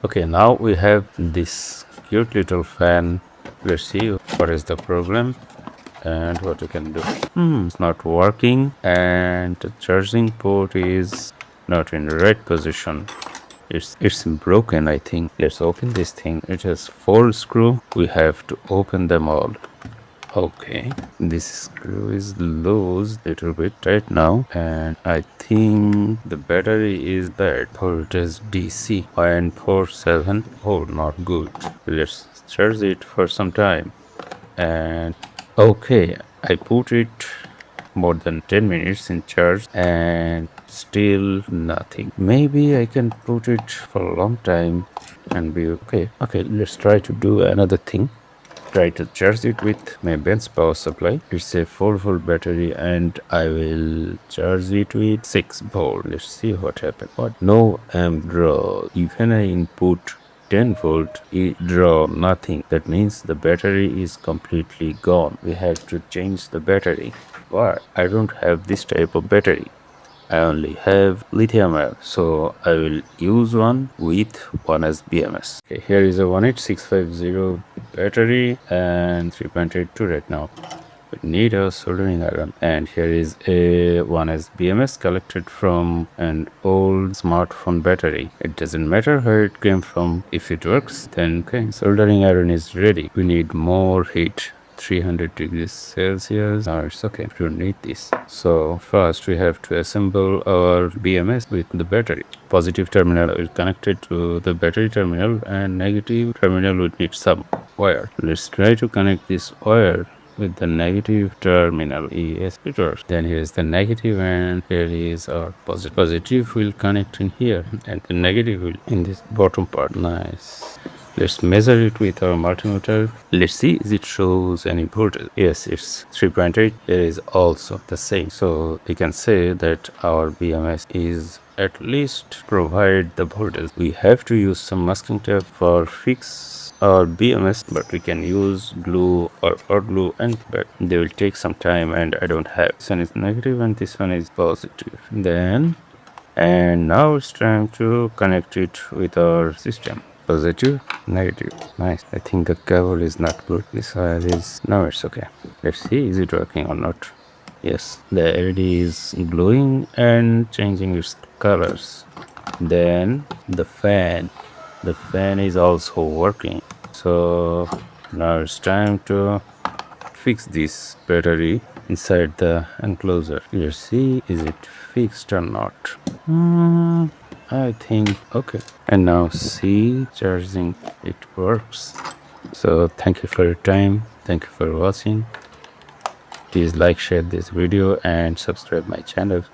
Okay, now we have this cute little fan. Let's see what is the problem and what we can do. It's not working and the charging port is not in the right position. It's broken, I think. Let's open this thing. It has 4 screws. We have to open them all. Okay, this screw is loose little bit right now, and I think the battery is bad. Voltage DC 0.47. Oh, not good. Let's charge it for some time. And okay, I put it more than 10 minutes in charge and still nothing. Maybe I can put it for a long time and be okay. Okay, let's try to do another thing. Try to charge it with my Benz power supply. It's a 4-volt battery and I will charge it with 6 volt. Let's see what happens. What? No amp draw. Even I input 10 volt, it draw nothing. That means the battery is completely gone. We have to change the battery. But I don't have this type of battery. I only have lithium-ion, so I will use one with 1S BMS. Okay, here is a 18650 battery and 3.82 right now. We need a soldering iron, and here is a 1S BMS collected from an old smartphone battery. It doesn't matter where it came from. If it works, then okay, soldering iron is ready. We need more heat. 300 degrees Celsius. No, it's okay. We don't need this. So first we have to assemble our BMS with the battery. Positive terminal is connected to the battery terminal and negative terminal would need some wire. Let's try to connect this wire with the negative terminal. Yes, it works. Then here is the negative and here is our positive. Positive will connect in here and the negative will in this bottom part. Nice. Let's measure it with our multimeter. Let's see if it shows any voltage. Yes, it's 3.8. It is also the same. So we can say that our BMS is at least provide the voltage. We have to use some masking tape for fix our BMS, but we can use glue or hot glue and but they will take some time and I don't have. This one is negative and this one is positive. And now it's time to connect it with our system. Positive, negative. Nice. I think the cable is not good. This wire is now it's okay. Let's see, is it working or not? Yes, the LED is glowing and changing its colors. Then the fan is also working. So now it's time to fix this battery inside the enclosure. Let's see, is it fixed or not? I think okay. And now see, charging, it works. So thank you for your time. Thank you for watching. Please like, share this video and subscribe my channel.